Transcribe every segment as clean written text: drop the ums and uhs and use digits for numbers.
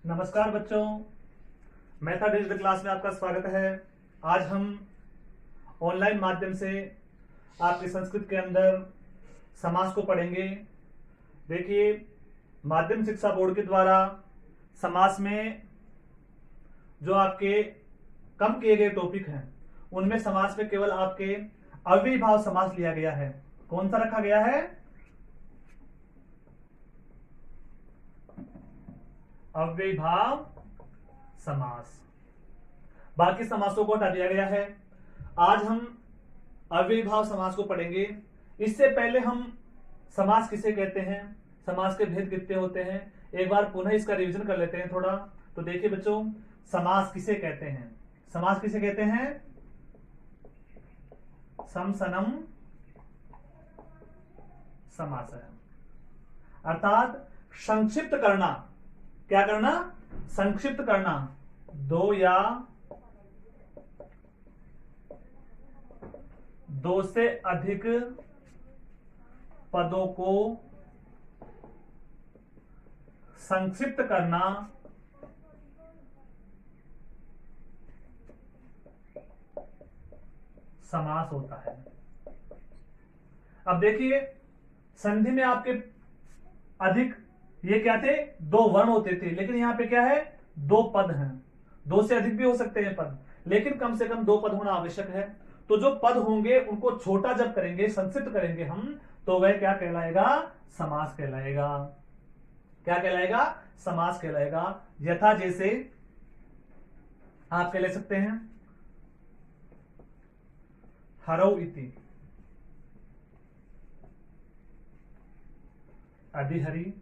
नमस्कार बच्चों, मैथा डिजिटल क्लास में आपका स्वागत है। आज हम ऑनलाइन माध्यम से आपके संस्कृत के अंदर समास को पढ़ेंगे। देखिए, माध्यम शिक्षा बोर्ड के द्वारा समास में जो आपके कम किए गए टॉपिक हैं उनमें समास में केवल आपके अव्ययीभाव समास लिया गया है। कौन सा रखा गया है? अव्ययीभाव समास। बाकी समासों को हटा दिया गया है। आज हम अव्ययीभाव समास को पढ़ेंगे। इससे पहले हम समास किसे कहते हैं, समास के भेद कितने होते हैं, एक बार पुनः इसका रिवीजन कर लेते हैं थोड़ा। तो देखिए बच्चों, समास किसे कहते हैं? समास किसे कहते हैं? समसनम समास है, अर्थात संक्षिप्त करना। क्या करना? संक्षिप्त करना। दो या दो से अधिक पदों को संक्षिप्त करना समास होता है। अब देखिए, संधि में आपके अधिक ये क्या थे? दो वर्ण होते थे, लेकिन यहां पे क्या है? दो पद हैं। दो से अधिक भी हो सकते हैं पद, लेकिन कम से कम दो पद होना आवश्यक है। तो जो पद होंगे उनको छोटा जब करेंगे, संक्षिप्त करेंगे हम, तो वह क्या कहलाएगा? समास कहलाएगा। क्या कहलाएगा? समास कहलाएगा। यथा जैसे आप कह ले सकते हैं हरौ इति, अधिहरि,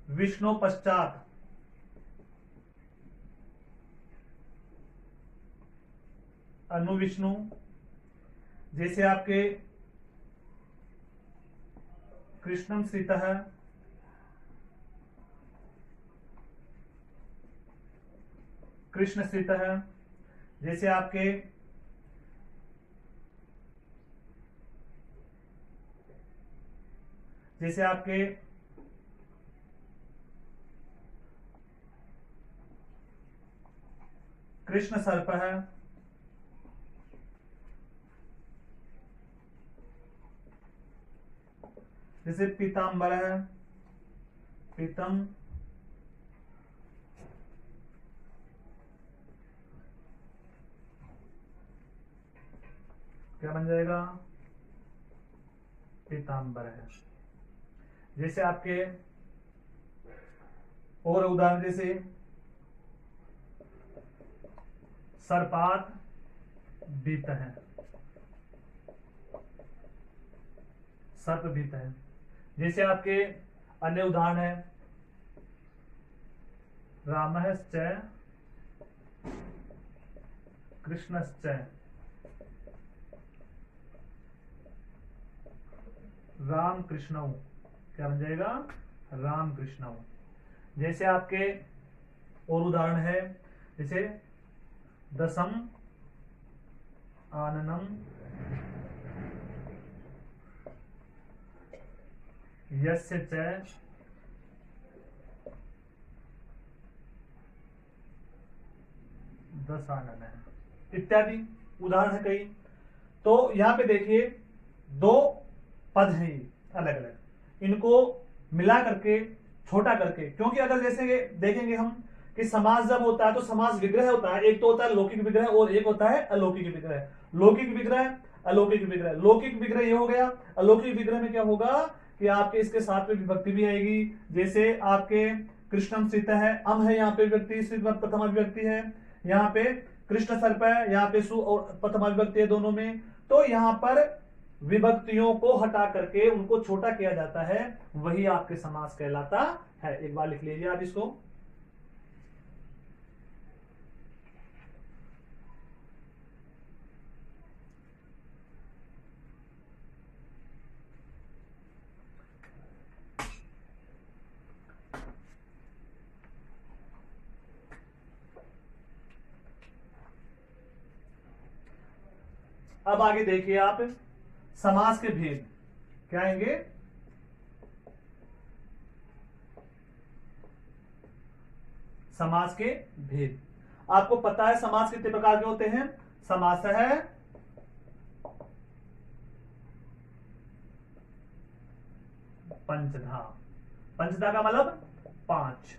विष्णु पश्चात, अनुविष्णु। जैसे आपके कृष्णम श्रितः, कृष्ण श्रितः। जैसे आपके कृष्ण सर्पः, जैसे पीतांबर है, पीतम, क्या बन जाएगा? पीतांबर है। जैसे आपके और उदाहरण, जैसे सर्पात बीत है, सर्प बीत है। जैसे आपके अन्य उदाहरण है रामश्च कृष्णश्च, राम कृष्ण। क्या बन जाएगा? राम कृष्ण। जैसे आपके और उदाहरण है, जैसे दशम आननम यस्य च दशानन है, इत्यादि उदाहरण है कई। तो यहां पे देखिए, दो पद हैं अलग अलग, इनको मिला करके छोटा करके, क्योंकि अगर जैसे देखेंगे हम कि समास जब होता है तो समास विग्रह होता है। एक तो होता है लौकिक विग्रह और एक होता है अलौकिक विग्रह। लौकिक विग्रह, अलौकिक विग्रह। लौकिक विग्रह ये हो गया। अलौकिक विग्रह में क्या होगा कि आपके इसके साथ में विभक्ति भी आएगी। जैसे आपके कृष्णम स्थित है, अम है, यहाँ पे विभक्ति प्रथमा विभक्ति है, यहाँ पे कृष्ण सर्प है, यहाँ पे सु और प्रथमा विभक्ति है दोनों में। तो यहाँ पर विभक्तियों को हटा करके उनको छोटा किया जाता है, वही आपके समास कहलाता है। एक बार लिख लीजिए आप इसको। अब आगे देखिए आप समास के भेद क्या आएंगे? समास के भेद। आपको पता है समास कितने प्रकार के होते हैं? समास है पंचधा। पंचधा का मतलब 5।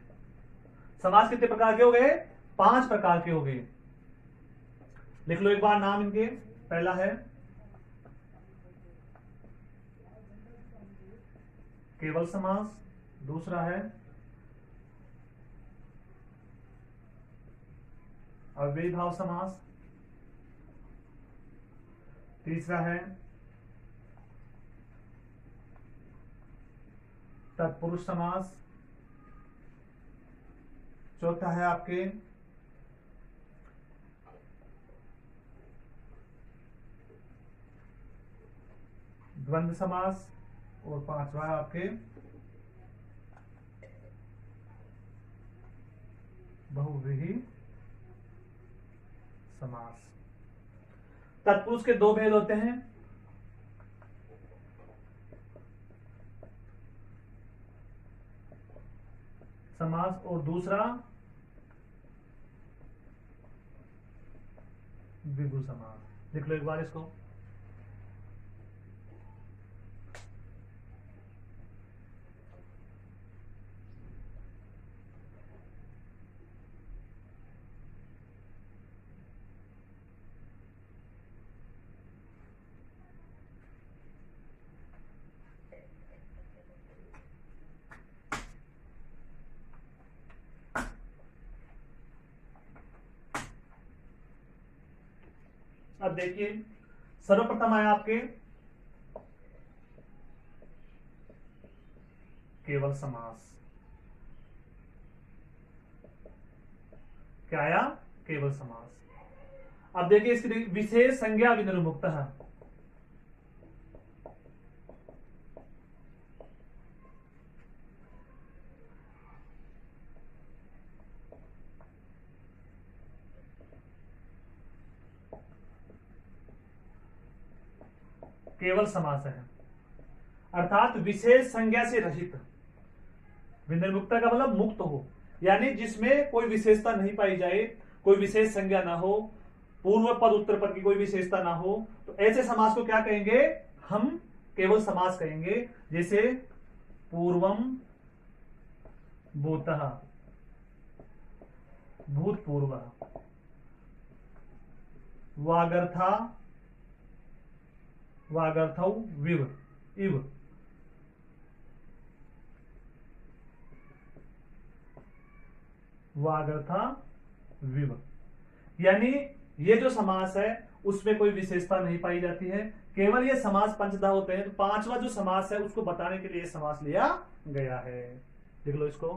समास कितने प्रकार के हो गए? 5 प्रकार के हो गए। लिख लो एक बार नाम इनके। पहला है केवल समास, दूसरा है अव्ययीभाव समास, तीसरा है तत्पुरुष समास, चौथा है आपके द्वंद्व समास, और पांचवा है आपके बहुव्रीहि समास। तत्पुरुष के 2 भेद होते हैं, समास, और दूसरा द्विगु समास। लिख लो एक बार इसको। अब देखिए, सर्वप्रथम आया आपके केवल समास। क्या आया? केवल समास। अब देखिए इसकी विशेष संज्ञा विनिर्मुक्त है। केवल समास है, अर्थात विशेष संज्ञा से रहित। विनिर्मुक्ता का मतलब मुक्त हो, यानी जिसमें कोई विशेषता नहीं पाई जाए, कोई विशेष संज्ञा ना हो, पूर्व पद उत्तर पद की कोई विशेषता ना हो, तो ऐसे समास को क्या कहेंगे? हम केवल समास कहेंगे। जैसे पूर्वम भूतः, भूतपूर्व, वागर्था, वागर्थौ विव इव, वागर्था विव। यानी ये जो समास है उसमें कोई विशेषता नहीं पाई जाती है, केवल ये समास पंचधा होते हैं। तो पांचवा जो समास है उसको बताने के लिए समास लिया गया है। देख लो इसको।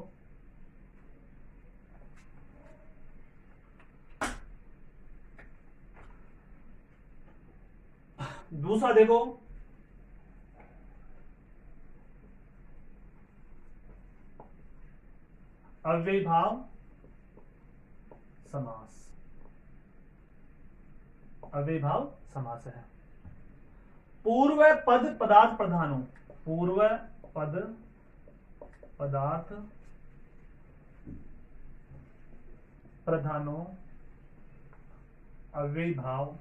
दूसरा देखो, अव्ययीभाव समास। अव्ययीभाव समास है। पूर्व पद पदार्थ प्रधानो, पूर्व पद पदार्थ प्रधानो अव्ययीभाव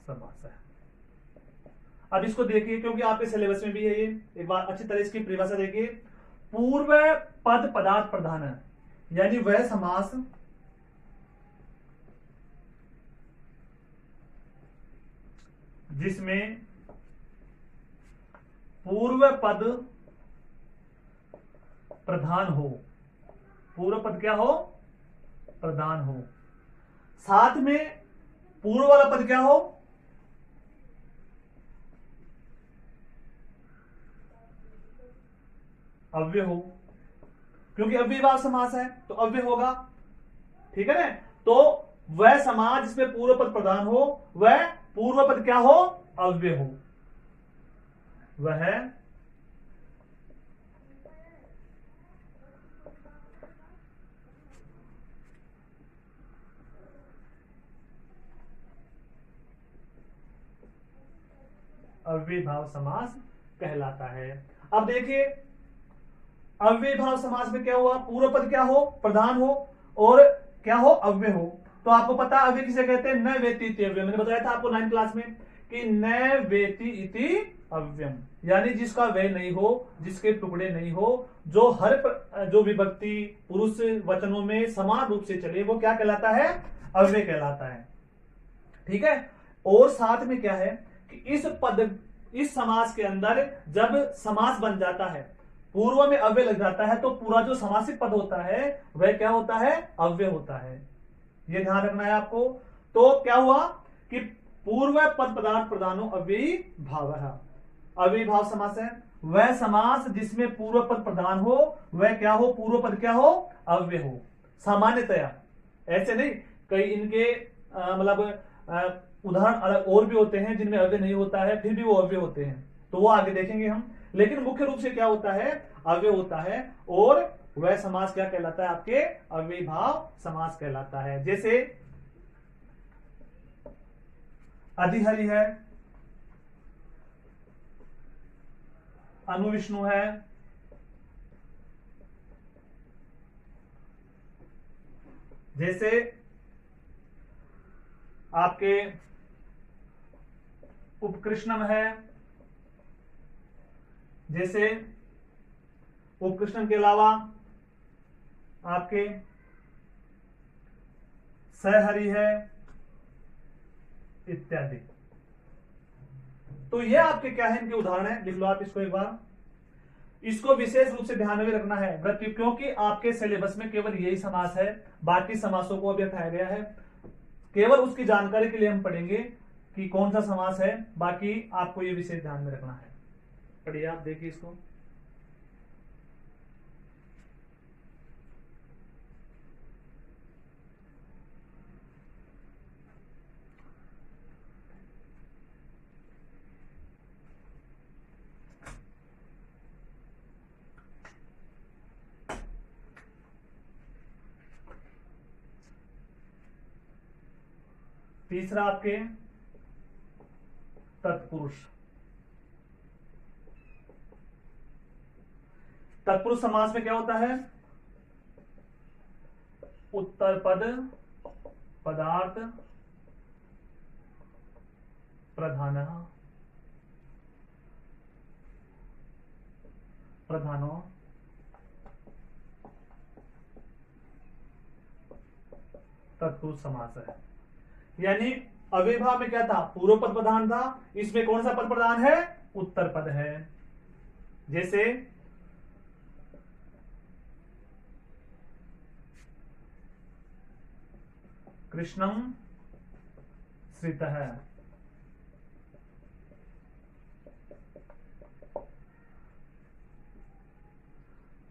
समास है। अब इसको देखिए, क्योंकि आपके सिलेबस में भी है ये, एक बार अच्छी तरह इसकी परिभाषा देखिए। पूर्व पद पदार्थ प्रधान है, यानी वह समास जिसमें पूर्व पद प्रधान हो। पूर्व पद क्या हो? प्रधान हो। साथ में पूर्व वाला पद क्या हो? अव्यय हो, क्योंकि अव्ययीभाव समास है तो अव्यय होगा। ठीक है ना? तो वह समास जिसमें पूर्व पद प्रधान हो, वह पूर्व पद क्या हो? अव्यय हो। वह अव्ययीभाव समास कहलाता है। अब देखिए, अव्ययी भाव समास में क्या हुआ, पूर्व पद क्या हो, प्रधान हो, और क्या हो, अव्यय हो। तो आपको पता है अव्यय किसे कहते हैं, न वेति इति अव्ययम। मैंने बताया था आपको 9th क्लास में कि न वेति इति अव्ययम, यानी जिसका व्यय नहीं हो, जिसके टुकड़े नहीं हो, जो विभक्ति पुरुष वचनों में समान रूप से चले, वो क्या कहलाता है, अव्यय कहलाता है। ठीक है। और साथ में क्या है कि इस समास के अंदर जब समास बन जाता है, पूर्व में अव्यय लग जाता है, तो पूरा जो समासिक पद होता है वह क्या होता है, अव्यय होता है। यह ध्यान रखना है आपको। तो क्या हुआ कि पूर्व पद पदार्थ प्रधानो अव्ययी भाव, अव्ययी भाव समास है वह समास जिसमें पूर्व पद प्रधान हो, वह क्या हो, पूर्व पद क्या हो, अव्यय हो। सामान्यतया ऐसे नहीं, कई इनके मतलब उदाहरण अलग और भी होते हैं जिनमें अव्यय नहीं होता है, फिर भी वो अव्यय होते हैं, तो वो आगे देखेंगे हम। लेकिन मुख्य रूप से क्या होता है, अव्यय होता है, और वह समास क्या कहलाता है, आपके अव्ययी भाव समास कहलाता है। जैसे अधिहरि है, अनुविष्णु है, जैसे आपके उपकृष्णम है, जैसे उपकृष्णम के अलावा आपके सहहरि है इत्यादि। तो ये आपके क्या है, इनके उदाहरण है, लिख लो आप इसको एक बार। इसको विशेष रूप से ध्यान में रखना है वृत्ति, क्योंकि आपके सिलेबस में केवल यही समास है, बाकी समासों को अभी हटाया गया है। केवल उसकी जानकारी के लिए हम पढ़ेंगे कि कौन सा समास है, बाकी आपको ये विशेष ध्यान में रखना है। पढ़िए आप, देखिए इसको। तीसरा आपके तत्पुरुष। तत्पुरुष समास में क्या होता है, उत्तर पद पदार्थ प्रधानः प्रधानो तत्पुरुष समास है। यानी अव्ययी भाव में क्या था, पूर्व पद प्रधान था, इसमें कौन सा पद प्रधान है, उत्तर पद है। जैसे कृष्णम श्रितः,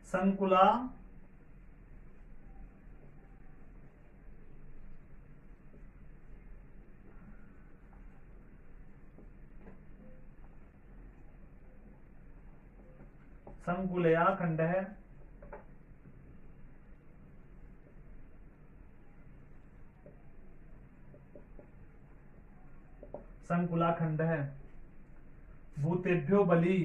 संकुला संकुलया खंड है, संकुला खंड है, भूतेभ्यो बलि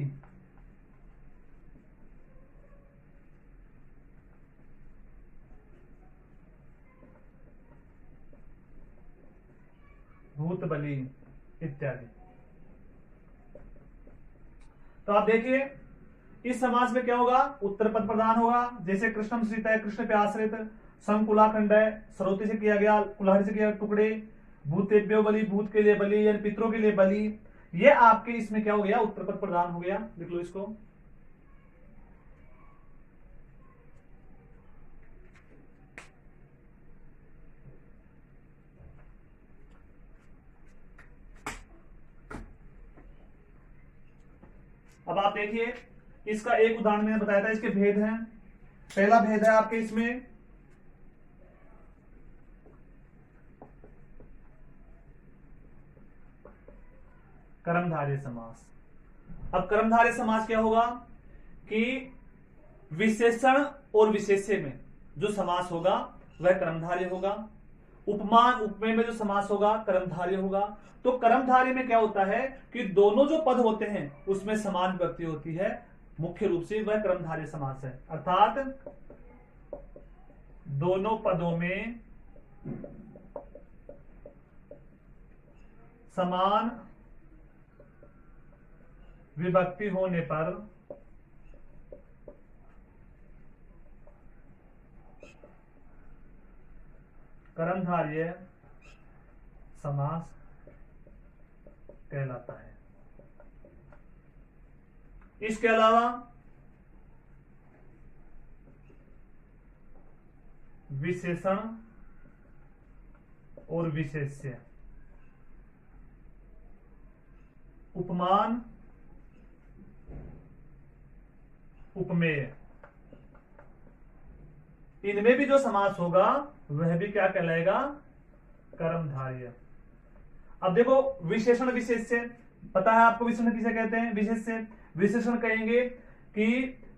भूत बलि इत्यादि। तो आप देखिए इस समास में क्या होगा, उत्तर पद प्रधान होगा, जैसे कृष्णम श्रित है, कृष्ण पे आश्रित, संकुलाखंड है, स्रोती से किया गया, कुल्हाड़ी से किया टुकड़े, भूतेभ्यो बलि, भूत के लिए बलि यानी पितरों के लिए बलि, ये आपके इसमें क्या हो गया, उत्तर पद प्रधान हो गया। लिख लो इसको। अब आप देखिए इसका एक उदाहरण मैंने बताया था, इसके भेद हैं। पहला भेद है आपके इसमें कर्मधारय समास। अब कर्मधारय समास क्या होगा कि विशेषण और विशेष्य में जो समास होगा वह कर्मधारय होगा, उपमान उपमेय में जो समास होगा कर्मधारय होगा। तो कर्मधारय में क्या होता है कि दोनों जो पद होते हैं उसमें समान विभक्ति होती है, मुख्य रूप से वह कर्मधारय समास है, अर्थात दोनों पदों में समान विभक्ति होने पर कर्मधारय समास कहलाता है। इसके अलावा विशेषण और विशेष्य, उपमान, उपमेय, इनमें भी जो समास होगा वह भी क्या कहलाएगा? कर्मधारय। अब देखो विशेषण विशेष्य, पता है आपको विशेषण किसे कहते हैं? विशेष्य, विशेषण कहेंगे कि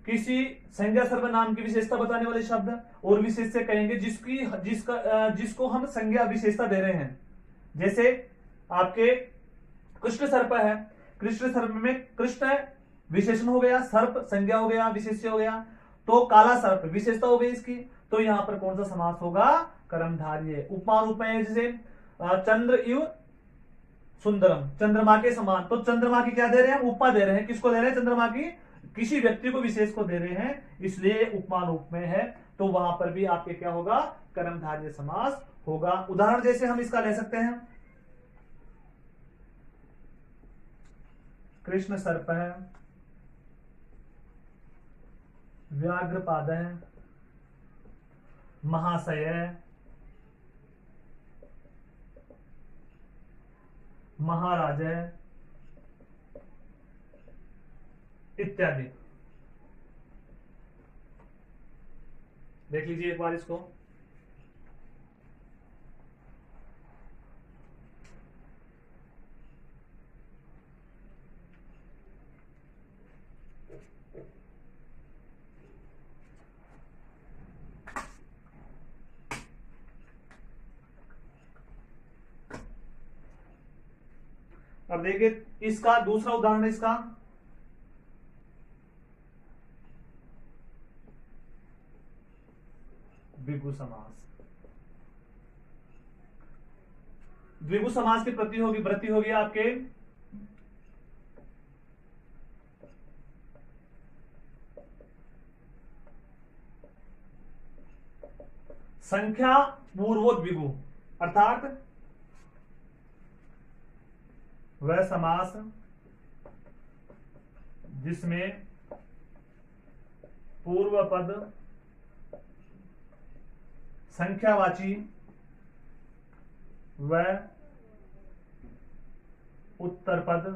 किसी संज्ञा सर्वनाम की विशेषता बताने वाले शब्द, और विशेष्य कहेंगे जिसको हम संज्ञा विशेषता दे रहे हैं। जैसे आपके कृष्ण सर्प है, कृष्ण सर्प में कृष्ण विशेषण हो गया, सर्प संज्ञा हो गया, विशेष्य हो गया, तो काला सर्प विशेषता हो गई इसकी, तो यहां पर कौन सा समास होगा? कर्मधारय। उपमान उपमेय, जैसे चंद्र इव सुंदरम, चंद्रमा के समान, तो चंद्रमा की क्या दे रहे हैं? उपमा दे रहे हैं। किसको दे रहे हैं? चंद्रमा की, किसी व्यक्ति को, विशेष को दे रहे हैं, इसलिए उपमान उपमेय है, तो वहां पर भी आपके क्या होगा? कर्मधारय समास होगा। उदाहरण जैसे हम इसका ले सकते हैं, कृष्ण सर्प है, व्याघ्रपाद है, महाशय है, महाराज है, इत्यादि। देख लीजिए एक बार इसको। अब देखिए इसका दूसरा उदाहरण है, इसका द्विगु समास। द्विगु समास की वृत्ति होगी आपके संख्या पूर्वोद्विगु, अर्थात वह समास जिसमें पूर्व पद संख्यावाची व उत्तर पद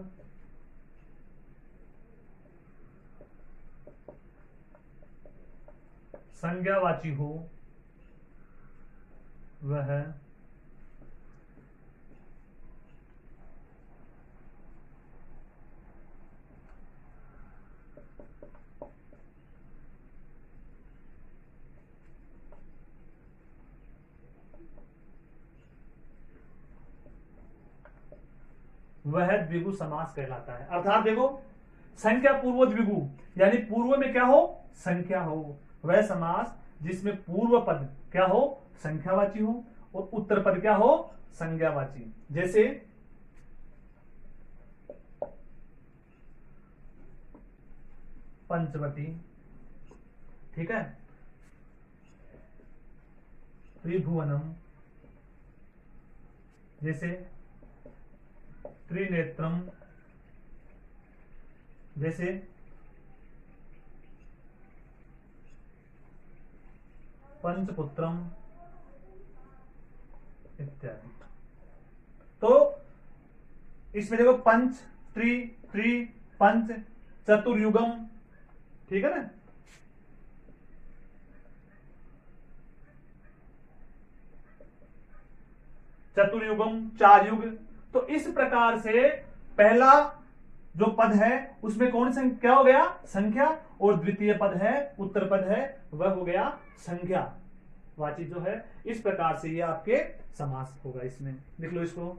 संज्ञावाची हो, वह द्विगु समास कहलाता है। अर्थात देखो, संख्या पूर्व द्विगु, यानी पूर्व में क्या हो? संख्या हो, वह समास जिसमें पूर्व पद क्या हो? संख्यावाची हो, और उत्तर पद क्या हो? संज्ञावाची। जैसे पंचवटी, ठीक है, त्रिभुवनम, जैसे त्रिनेत्रम, जैसे पंचपुत्रम इत्यादि। तो इसमें देखो पंच, त्रि, पंच, चतुर्युगम, ठीक है ना। चतुर्युगम, चार युग। तो इस प्रकार से पहला जो पद है उसमें कौन सा क्या हो गया? संख्या, और द्वितीय पद है, उत्तर पद है, वह हो गया संख्या वाची जो है। इस प्रकार से ये आपके समास होगा। इसमें लिख लो इसको।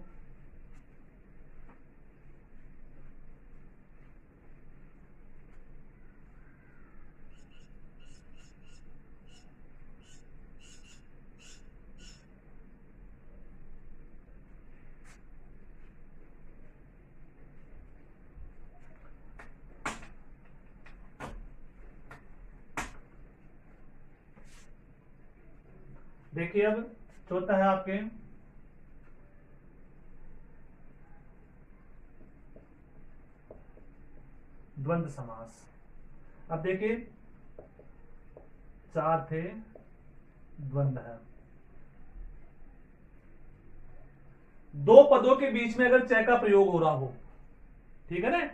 देखिए अब चौथा है आपके द्वंद्व समास। अब देखिए चार थे, द्वंद्व है। दो पदों के बीच में अगर चय का प्रयोग हो रहा हो, ठीक है ना,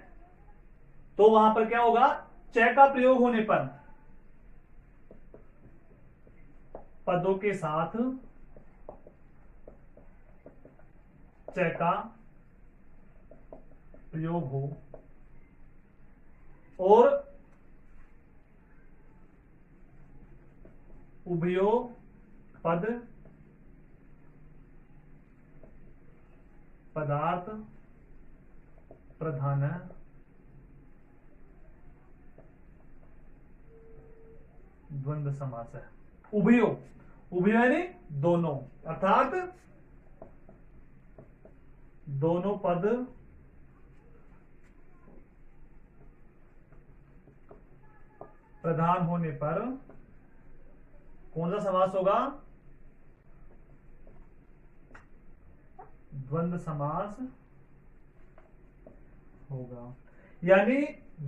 तो वहां पर क्या होगा, चय का प्रयोग होने पर पदों के साथ चय का प्रयोग हो और उभयो पद पदार्थ प्रधान द्वंद्व समास है। उभयो, उभयो यानी दोनों, अर्थात दोनों पद प्रधान होने पर कौन सा समास होगा, द्वंद्व समास होगा। यानी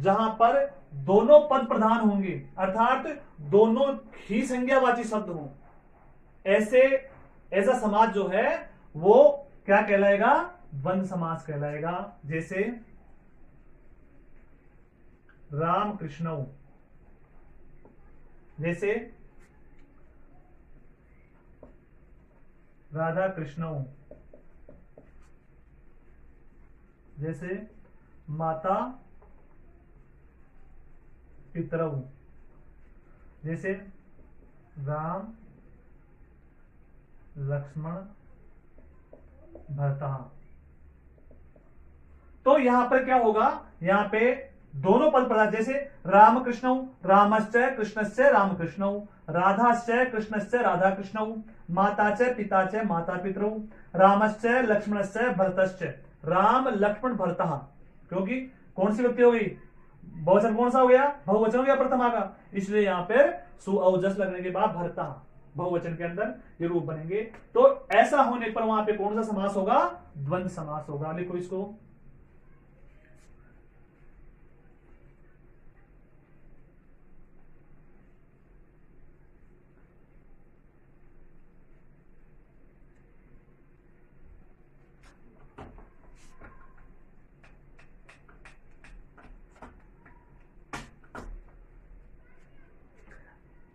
जहां पर दोनों पद प्रधान होंगे, अर्थात दोनों ही संज्ञावाची शब्द हों, ऐसे ऐसा समास जो है वो क्या कहलाएगा, द्वंद्व समास कहलाएगा। जैसे राम कृष्ण, जैसे राधा कृष्ण, जैसे माता पितरऊ, जैसे राम लक्ष्मण भरता। तो यहां पर क्या होगा, यहां पे दोनों पद प्रधान, जैसे राम कृष्ण, रामश्चय कृष्णश्चय राम कृष्ण, राधाश्चय कृष्णश्चय राधा कृष्ण, माताचय पिताचय माता पितरौ, रामश्चय लक्ष्मणश्चय भरतश्चय राम लक्ष्मण भरता। क्योंकि कौन सी व्यक्ति हो गई, बहुवचन कौन सा हो गया, बहुवचन हो गया प्रथमा का, इसलिए यहां पर सु औ जस लगने के बाद भरता बहुवचन के अंदर ये रूप बनेंगे। तो ऐसा होने पर वहां पे कौन सा समास होगा, द्वंद्व समास होगा। लिखो इसको,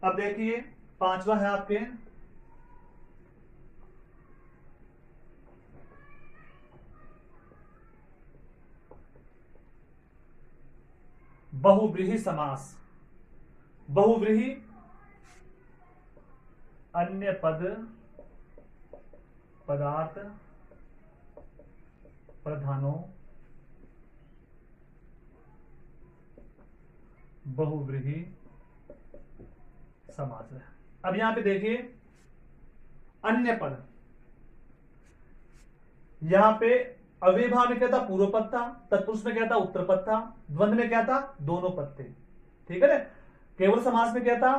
अब देखिए पांचवा है आपके बहुव्रीहि समास। बहुव्रीहि अन्य पद पदार्थ प्रधानों बहुव्रीहि समास है। अब यहां पे देखिए अन्य पद, यहां पे अव्ययभाव में क्या था, पूर्व पद था, तत्पुरुष में क्या था, उत्तर पद था, द्वंद्व में क्या था, दोनों पद थे, ठीक है ना। केवल समास में क्या था,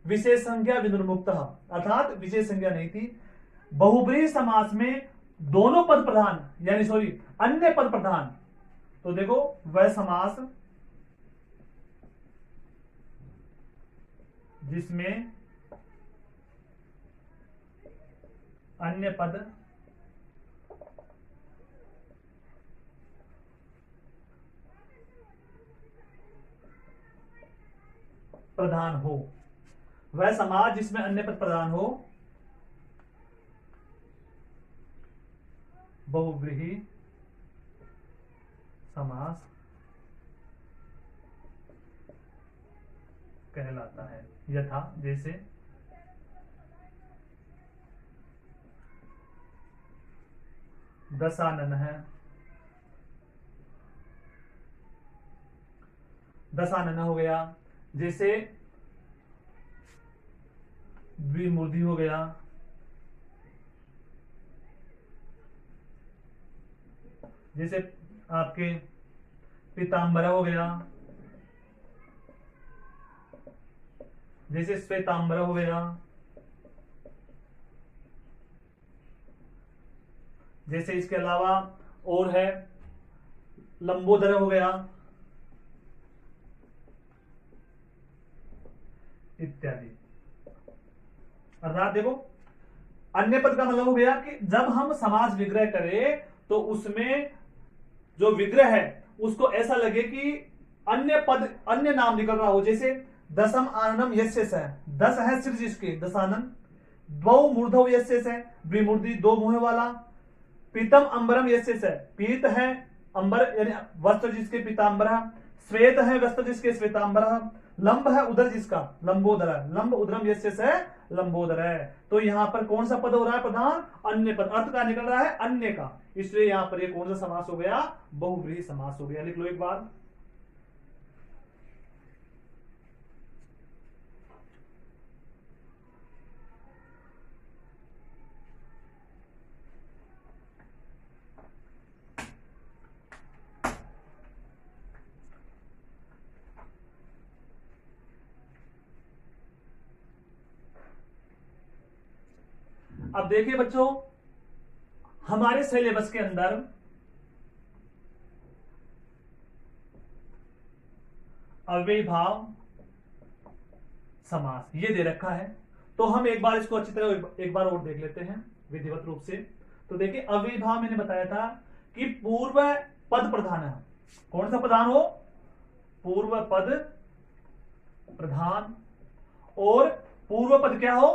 विशेष संज्ञा विनिर्मुक्त, अर्थात विशेष संज्ञा नहीं थी। बहुव्रीहि समास में दोनों पद प्रधान, यानी सॉरी अन्य पद प्रधान, तो देखो वह समास जिसमें अन्य पद प्रधान हो, वह समास जिसमें अन्य पद प्रधान हो बहुव्रीहि समास कहलाता है। यथा जैसे दशानन है, दशानन हो गया, जैसे द्विमूर्धि हो गया, जैसे आपके पीतांबरा हो गया, जैसे श्वेतांबरा हो गया, जैसे इसके अलावा और है लंबोदर हो गया इत्यादि। अर्थात देखो अन्य पद का मतलब हो गया कि जब हम समास विग्रह करें तो उसमें जो विग्रह है उसको ऐसा लगे कि अन्य पद अन्य नाम निकल रहा हो। जैसे दसम आननम यस्य स, 10 है सिर जिसके दशानन। द्वौ मूर्धव यस्य स, द्विमूर्धि 2 मुंह वाला। पीतम अंबरम यस्य स, पीत है अंबर यानी वस्त्र जिसके पीतांबर। श्वेत है वस्त्र जिसके श्वेतांबर। लंब है उदर जिसका लंबोदर। लंब उदरम यस्य स, लंबोदर है। तो यहां पर कौन सा पद हो रहा है प्रधान? अन्य पद। अर्थ का निकल रहा है अन्य का, इसलिए यहां पर ये कौन सा समास हो गया? बहुव्रीहि समास हो गया। लिख लो एक बार। अब देखिए बच्चों, हमारे सिलेबस के अंदर अव्ययीभाव समास ये दे रखा है। तो हम एक बार इसको अच्छी तरह एक बार और देख लेते हैं विधिवत रूप से। तो देखिए अव्ययीभाव मैंने बताया था कि पूर्व पद प्रधान है। कौन सा प्रधान हो? पूर्व पद प्रधान। और पूर्व पद क्या हो?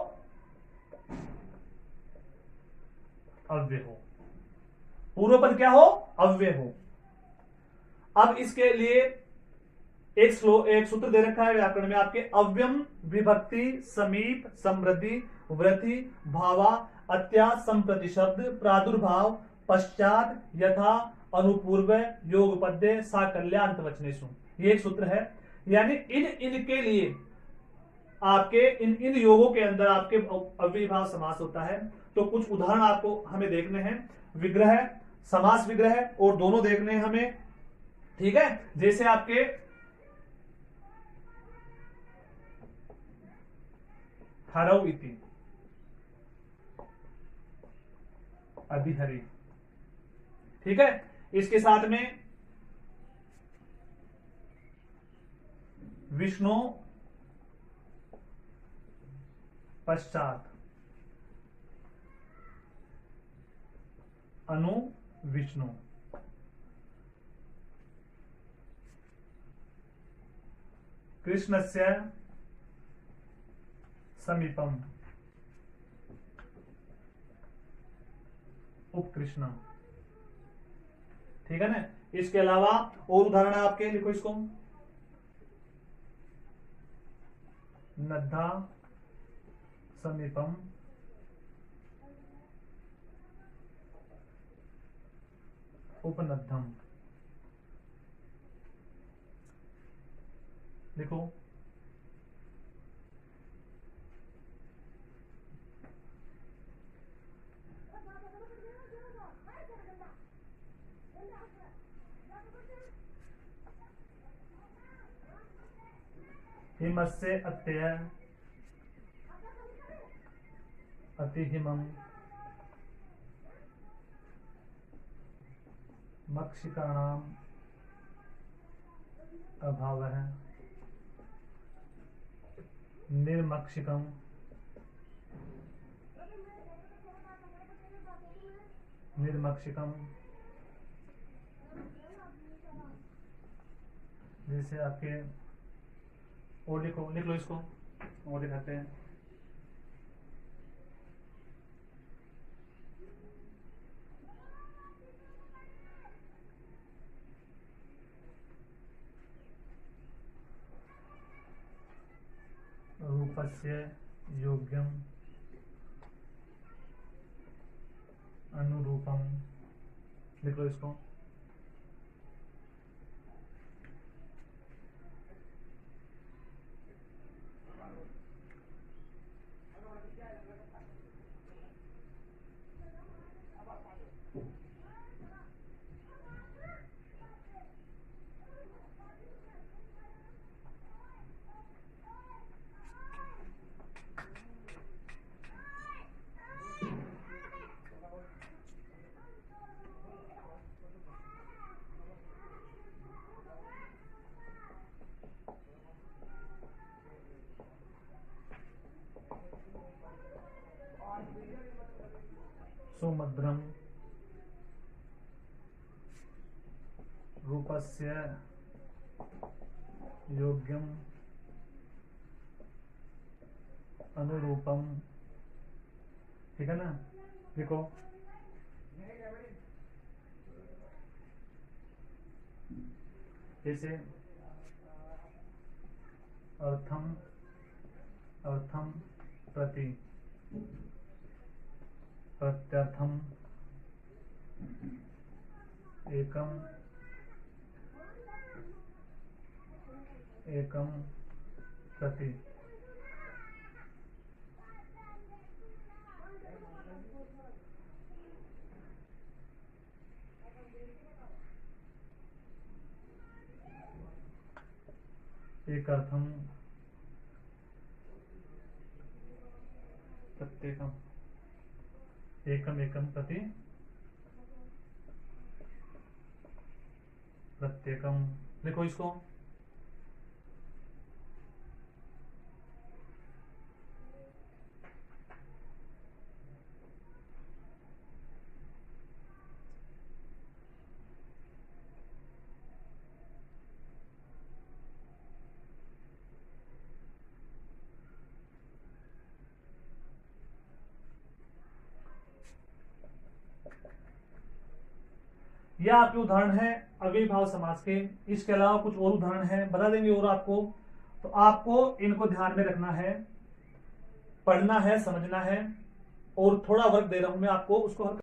अव्यय हो। पूर्व पद क्या हो? अव्यय हो। अब इसके लिए एक सूत्र दे रखा है व्याकरण में आपके। अव्यम विभक्ति समीप समृद्धि वृद्धि भावा अत्यास संप्रति शब्द प्रादुर्भाव पश्चात यथा अनुपूर्व योग पद्य साकल्यान्त वचनेषु, ये एक सूत्र है। यानी इनके लिए आपके इन योगों के अंदर आपके अव्ययीभाव समास होता है। तो कुछ उदाहरण आपको हमें देखने हैं। विग्रह, समास विग्रह और दोनों देखने हैं हमें, ठीक है। जैसे आपके हरौ इति, अधिहरि, ठीक है। इसके साथ में विष्णु पश्चात अनु विष्णु, कृष्णस्य समीपम उपकृष्णम, ठीक है ना। इसके अलावा और उदाहरण आपके, लिखो इसको। नद्धा समीपम उपनद्धम, लिखो। हिमस्य अत्यय अतिहिमम मक्षिकाणाम अभावः निर्मक्षिकम निर्मक्षिकम। जैसे आपके और लिखो, लिख लो इसको और दिखाते हैं। रूपस्य योग्यम अनुरूपम, लिख लो इसको। अस्य योग्यम अनुरूपम। ठीक है ना, देखो जैसे अर्थम अर्थम प्रति प्रत्यर्थम एकम एकम प्रति। एक अर्थम प्रत्येकम एकम एकम प्रति प्रत्येकम। देखो इसको यह आपके उदाहरण है अव्ययीभाव समास के। इसके अलावा कुछ और उदाहरण हैं, बता देंगे और आपको। तो आपको इनको ध्यान में रखना है, पढ़ना है, समझना है, और थोड़ा वर्क दे रहा हूं मैं आपको, उसको